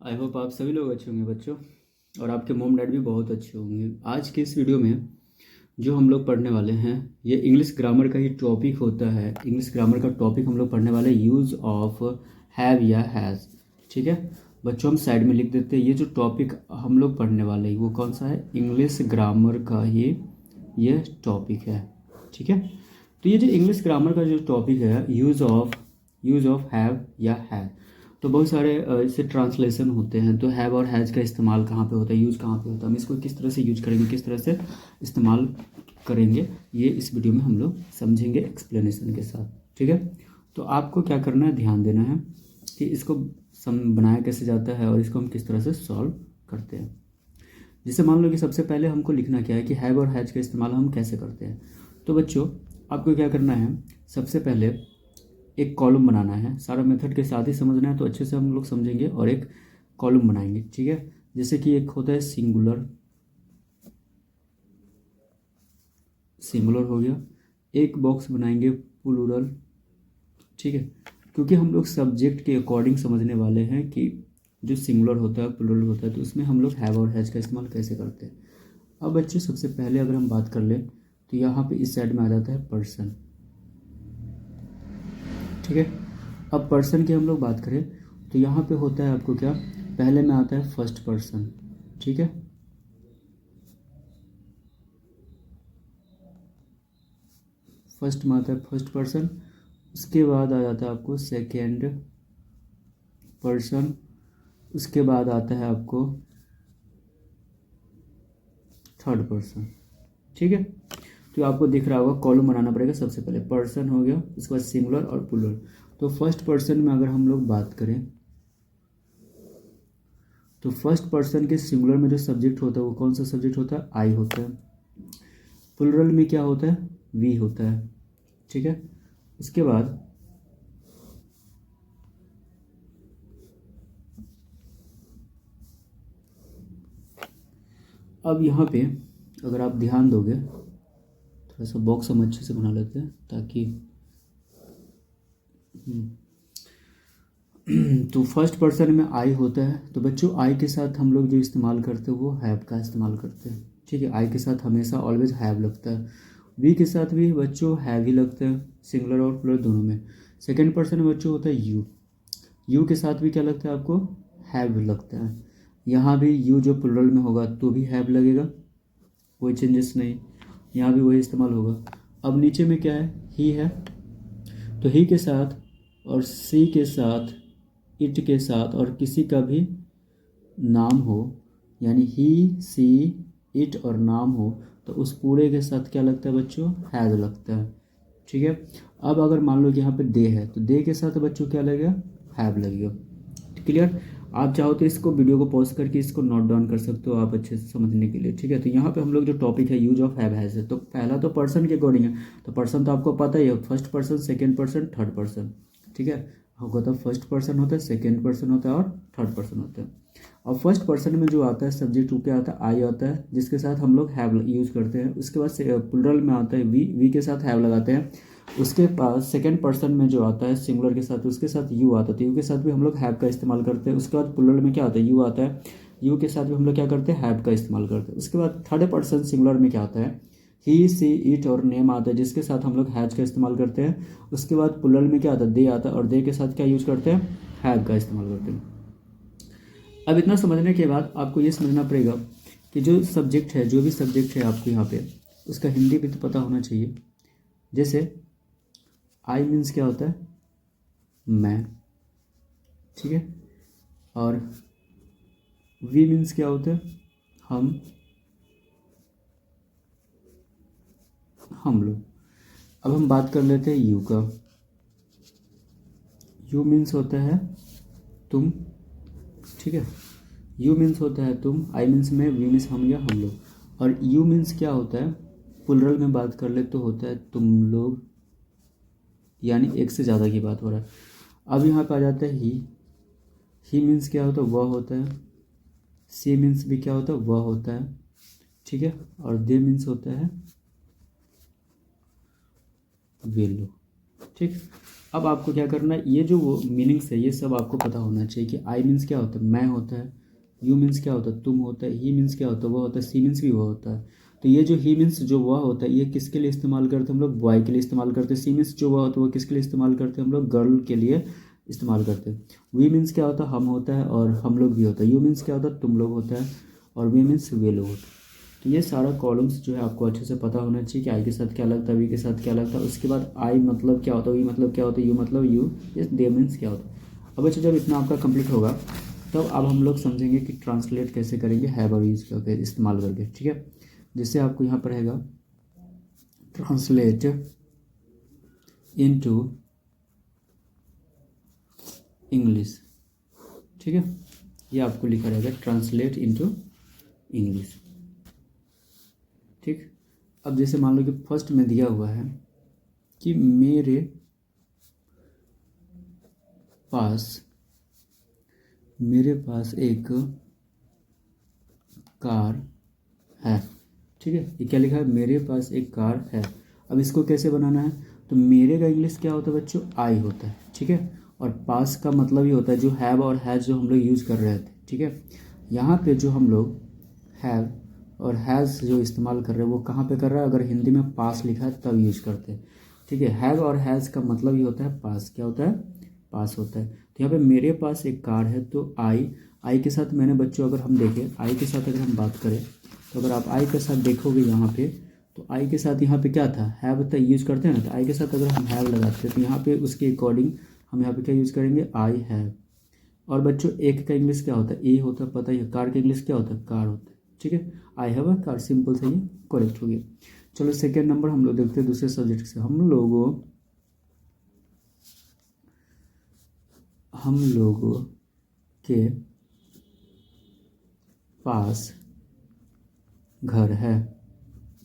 I hope आप सभी लोग अच्छे होंगे बच्चों, और आपके मॉम डैड भी बहुत अच्छे होंगे। आज के इस वीडियो में जो हम लोग पढ़ने वाले हैं ये इंग्लिश ग्रामर का ही टॉपिक होता है। इंग्लिश ग्रामर का टॉपिक हम लोग पढ़ने वाले हैं यूज़ ऑफ हैव या हैज़। ठीक है बच्चों, हम साइड में लिख देते हैं। ये जो टॉपिक हम लोग पढ़ने वाले हैं वो कौन सा है? इंग्लिश ग्रामर का ही ये टॉपिक है। ठीक है, तो ये जो इंग्लिश ग्रामर का जो टॉपिक है यूज़ ऑफ हैव या हैज़, तो बहुत सारे इससे ट्रांसलेशन होते हैं। तो हैव और हैज़ का इस्तेमाल कहाँ पे होता है, यूज़ कहाँ पे होता है, हम इसको किस तरह से यूज करेंगे, किस तरह से इस्तेमाल करेंगे, ये इस वीडियो में हम लोग समझेंगे एक्सप्लेनेशन के साथ। ठीक है, तो आपको क्या करना है, ध्यान देना है कि इसको बनाया कैसे जाता है और इसको हम किस तरह से सॉल्व करते हैं। जैसे मान लो कि सबसे पहले हमको लिखना क्या है कि हैव और हैज़ का इस्तेमाल हम कैसे करते हैं। तो बच्चों आपको क्या करना है, सबसे पहले एक कॉलम बनाना है। सारा मेथड के साथ ही समझना है तो अच्छे से हम लोग समझेंगे और एक कॉलम बनाएंगे। ठीक है, जैसे कि एक होता है सिंगुलर हो गया, एक बॉक्स बनाएंगे प्लूरल। ठीक है, क्योंकि हम लोग सब्जेक्ट के अकॉर्डिंग समझने वाले हैं कि जो सिंगुलर होता है प्लूरल होता है तो उसमें हम लोग हैव और हैज़ का इस्तेमाल कैसे करते हैं। अब बच्चों सबसे पहले अगर हम बात कर लें तो यहाँ पे इस साइड में आ जाता है पर्सन। ठीक है, अब पर्सन की हम लोग बात करें तो यहाँ पे होता है आपको क्या, पहले में आता है फर्स्ट पर्सन। ठीक है, फर्स्ट में आता है फर्स्ट पर्सन, उसके बाद आ जाता है आपको सेकेंड पर्सन, उसके बाद आता है आपको थर्ड पर्सन। ठीक है, तो आपको दिख रहा होगा कॉलम बनाना पड़ेगा। सबसे पहले पर्सन हो गया, उसके बाद सिंगुलर और प्लूरल। तो फर्स्ट पर्सन में अगर हम लोग बात करें तो फर्स्ट पर्सन के सिंगुलर में जो सब्जेक्ट होता है वो कौन सा सब्जेक्ट होता है? आई होता है। प्लूरल में क्या होता है? वी होता है। ठीक है, उसके बाद अब यहाँ पे अगर आप ध्यान दोगे, थोड़ा सा बॉक्स हम अच्छे से बना लेते हैं ताकि तो फर्स्ट पर्सन में आई होता है। तो बच्चों आई के साथ हम लोग जो इस्तेमाल करते हैं वो हैव का इस्तेमाल करते हैं। ठीक है, आई के साथ हमेशा ऑलवेज हैव लगता है। वी के साथ भी बच्चों हैव ही लगता है, सिंगुलर और प्लूरल दोनों में। सेकेंड पर्सन में बच्चों होता है यू। यू के साथ भी क्या लगता है आपको? हैव लगता है। यहाँ भी यू जो प्लूरल में होगा तो भी हैव लगेगा, कोई चेंजेस नहीं, यहाँ भी वही इस्तेमाल होगा। अब नीचे में क्या है? ही है, तो ही के साथ और सी के साथ, इट के साथ और किसी का भी नाम हो, यानी ही सी इट और नाम हो तो उस पूरे के साथ क्या लगता है बच्चों? हैज़ लगता है। ठीक है, अब अगर मान लो कि यहाँ पे दे है तो दे के साथ बच्चों क्या लगेगा? हैव लगेगा। क्लियर? आप चाहो तो इसको वीडियो को पॉज करके इसको नोट डाउन कर सकते हो आप अच्छे से समझने के लिए। ठीक है, तो यहाँ पे हम लोग जो टॉपिक है यूज ऑफ हैव हैज़ है, तो पहला तो पर्सन के अकॉर्डिंग है। तो पर्सन तो आपको पता ही है, first person, second person, third person. ठीक है, होगा तो फर्स्ट पर्सन होता है, सेकेंड पर्सन होता है और थर्ड पर्सन होता है। और फर्स्ट पर्सन में जो आता है सब्जेक्ट क्या आता है? आई आता है, जिसके साथ हम लोग हैव यूज करते हैं। उसके बाद प्लूरल में आता है वी के साथ हैव लगाते हैं। उसके पास सेकेंड पर्सन में जो आता है सिंगुलर के साथ, उसके साथ यू आता है, तो यू के साथ भी हम लोग हैव का इस्तेमाल करते हैं। उसके बाद प्लूरल में क्या आता है? यू आता है, यू के साथ भी हम लोग क्या करते हैं? हैव का इस्तेमाल करते हैं। उसके बाद थर्ड पर्सन सिंगुलर में क्या आता है? ही सी इट और नेम आता है, जिसके साथ हम लोग हैज का इस्तेमाल करते हैं। उसके बाद प्लूरल में क्या आता है? दे आता है, और दे के साथ क्या यूज करते हैं? हैव का इस्तेमाल करते हैं। अब इतना समझने के बाद आपको ये समझना पड़ेगा कि जो सब्जेक्ट है, जो भी सब्जेक्ट है आपको यहाँ पे, उसका हिंदी भी तो पता होना चाहिए। जैसे आई मीन्स क्या होता है? मैं। ठीक है, और वी मीन्स क्या होता है? हम लोग। अब हम बात कर लेते हैं यू का। यू मीन्स होता है तुम। ठीक है, यू मीन्स होता है तुम, आई मीन्स मैं, वी मीन्स हम या हम लोग। और यू मीन्स क्या होता है? प्लूरल में बात कर ले तो होता है तुम लोग, यानी एक से ज़्यादा की बात हो रहा है। अब यहाँ पे आ जाता है ही मीन्स क्या होता है? वह होता है। सी मीन्स भी क्या होता है? वह होता है। ठीक है, और दे मीन्स होता है वे लोग। ठीक, अब आपको क्या करना है, ये जो वो मीनिंग्स है ये सब आपको पता होना चाहिए कि आई मीन्स क्या होता है, मैं होता है। यू मीन्स क्या होता है, तुम होता है। ही मीन्स क्या होता है, वह होता है। सी मीन्स भी वह होता है। तो ये जो ही मीन्स जो वह होता है ये किसके लिए इस्तेमाल करते हैं हम लोग, बॉय के लिए इस्तेमाल करते हैं। सी मीन्स जो वह होता है वो किसके लिए इस्तेमाल करते हैं हम लोग, गर्ल के लिए इस्तेमाल करते हैं। वी मीन्स क्या होता है, हम होता है और हम लोग भी होता है। यू मीन्स क्या होता है, तुम लोग होता है। और वी मीन्स वे लोग होते हैं। तो ये सारा कॉलम्स जो है आपको अच्छे से पता होना चाहिए कि आई के साथ क्या लगता है, वी के साथ क्या लगता है। उसके बाद आई मतलब क्या होता है, वी मतलब क्या होता है, यू मतलब यू, ये दे मीन्स क्या होता है। अब अच्छा जब इतना आपका कंप्लीट होगा तब अब हम लोग समझेंगे कि ट्रांसलेट कैसे करेंगे हैव और यूज करके इस्तेमाल करके, ठीक है। जिससे आपको यहाँ पर रहेगा ट्रांसलेट इनटू इंग्लिश, ठीक है। ये आपको लिखा रहेगा ट्रांसलेट इनटू इंग्लिश, ठीक। अब जैसे मान लो कि फर्स्ट में दिया हुआ है कि मेरे पास एक कार है, ठीक है। ये क्या लिखा है, मेरे पास एक कार है। अब इसको कैसे बनाना है, तो मेरे का इंग्लिश क्या होता है बच्चों, आई होता है, ठीक है। और पास का मतलब ही होता है जो हैव और हैज़ जो हम लोग यूज़ कर रहे थे, ठीक है। यहाँ पे जो हम लोग हैव और हैज़ जो इस्तेमाल कर रहे हैं वो कहाँ पे कर रहा है, अगर हिंदी में पास लिखा है तब यूज़ करते हैं, ठीक है। हैव और हैज़ का मतलब ही होता है पास, क्या होता है, पास होता है। तो यहाँ पे मेरे पास एक कार है, तो आई के साथ मैंने बच्चों अगर हम देखें आई के साथ अगर हम बात करें तो अगर आप आई के साथ देखोगे यहाँ पे तो आई के साथ यहाँ पे क्या था, हैव था, यूज़ करते हैं ना। तो आई के साथ अगर हम हैव लगाते हैं तो यहाँ पे उसके अकॉर्डिंग हम यहाँ पे क्या यूज़ करेंगे, आई हैव। और बच्चों एक का इंग्लिश क्या होता है, ए होता है, पता ही है। कार का इंग्लिश क्या होता है, कार होता है, ठीक है। I have a car, simple से ये करेक्ट हो गया। चलो सेकेंड नंबर हम लोग देखते हैं दूसरे सब्जेक्ट से। हम लोगों के पास घर है।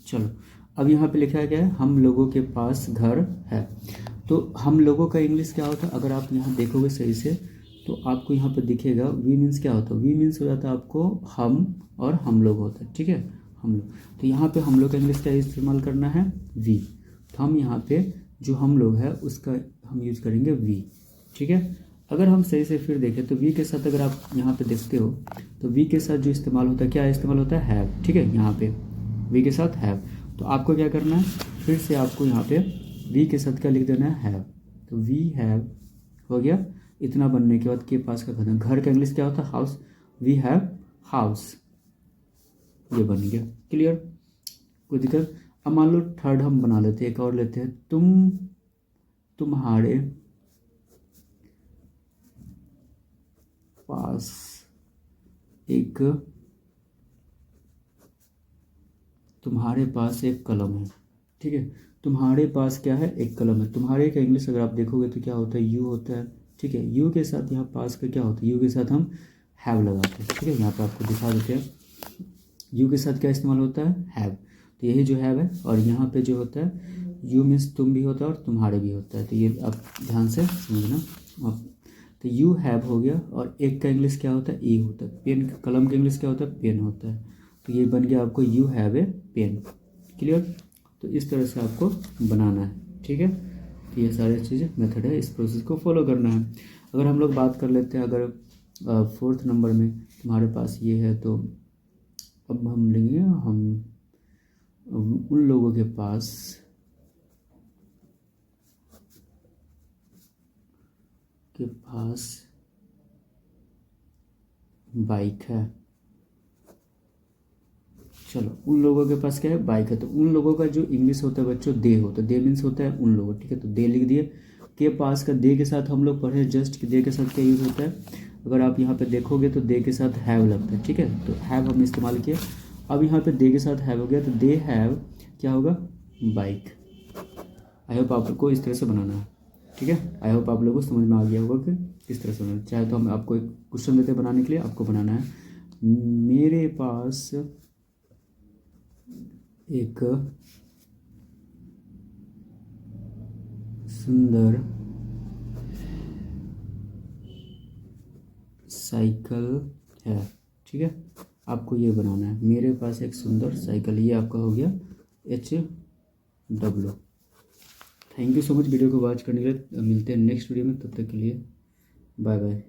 चलो अब यहाँ पे लिखा है क्या है, हम लोगों के पास घर है। तो हम लोगों का इंग्लिश क्या होता है, अगर आप यहाँ देखोगे सही से तो आपको यहाँ पे दिखेगा वी मीन्स क्या होता है, वी मीन्स हो जाता है आपको हम और हम लोग होता है, ठीक है, हम लोग। तो यहाँ पे हम लोग का इंग्लिश क्या इस्तेमाल करना है, वी। तो हम यहाँ पे जो हम लोग है उसका हम यूज करेंगे वी, ठीक है। अगर हम सही से फिर देखें तो वी के साथ अगर आप यहाँ पे देखते हो तो वी के साथ जो इस्तेमाल होता है, क्या इस्तेमाल होता है, हैव, ठीक है। यहाँ पे वी के साथ हैव। तो आपको क्या करना है, फिर से आपको यहाँ पे वी के साथ क्या लिख देना है, हैव। तो वी हैव हो गया। इतना बनने के बाद के पास का खत्म। घर का इंग्लिश क्या होता है, हाउस, वी हैव हाउस, ये बन गया, क्लियर, कोई दिक्कत। अब मान लो थर्ड हम बना लेते हैं, एक और लेते हैं, तुम्हारे पास एक कलम है, ठीक है। तुम्हारे पास क्या है, एक कलम है। तुम्हारे का इंग्लिश अगर आप देखोगे तो क्या होता है, यू होता है, ठीक है। यू के साथ यहाँ पास का क्या होता है, यू के साथ हम हैव लगाते हैं, ठीक है। यहाँ पे आपको दिखा देते हैं यू के साथ क्या इस्तेमाल होता है, हैव। तो यही जो हैव है। और यहाँ पे जो होता है यू मीन्स तुम भी होता है और तुम्हारे भी होता है। तो ये आप ध्यान से समझना आप। तो यू हैव हो गया। और एक का इंग्लिश क्या होता है, ए होता है। पेन, कलम का इंग्लिश क्या होता है, पेन होता है। तो ये बन गया आपको you have a pen, clear. तो इस तरह से आपको बनाना है, ठीक है। तो ये सारी चीज़ें मेथड है, इस प्रोसेस को फॉलो करना है। अगर हम लोग बात कर लेते हैं, अगर फोर्थ नंबर में तुम्हारे पास ये है, तो अब हम लेंगे हम उन लोगों के पास बाइक है। चलो उन लोगों के पास क्या है, बाइक है। तो उन लोगों का जो इंग्लिश होता है बच्चों, दे होता है। दे मीन्स होता है उन लोगों, ठीक है। तो दे लिख दिए। के पास का दे के साथ हम लोग पढ़े जस्ट कि दे के साथ क्या यूज़ होता है, अगर आप यहाँ पे देखोगे तो दे के साथ हैव लगता है, ठीक है। तो हैव हमने इस्तेमाल किया। अब यहाँ पे दे के साथ हैव हो गया, तो दे हैव क्या होगा, बाइक। आई होप आप लोग को इस तरह से बनाना है, ठीक है। आई होप आप लोगों को समझ में आ गया होगा कि किस तरह से बनाना है। चाहे तो हम आपको एक क्वेश्चन देते हैं बनाने के लिए, आपको बनाना है मेरे पास एक सुंदर साइकिल है, ठीक है। आपको ये बनाना है मेरे पास एक सुंदर साइकिल, ये आपका हो गया HW। Thank you so much video को वॉच करने के लिए। मिलते हैं नेक्स्ट वीडियो में, तब तक के लिए बाय बाय।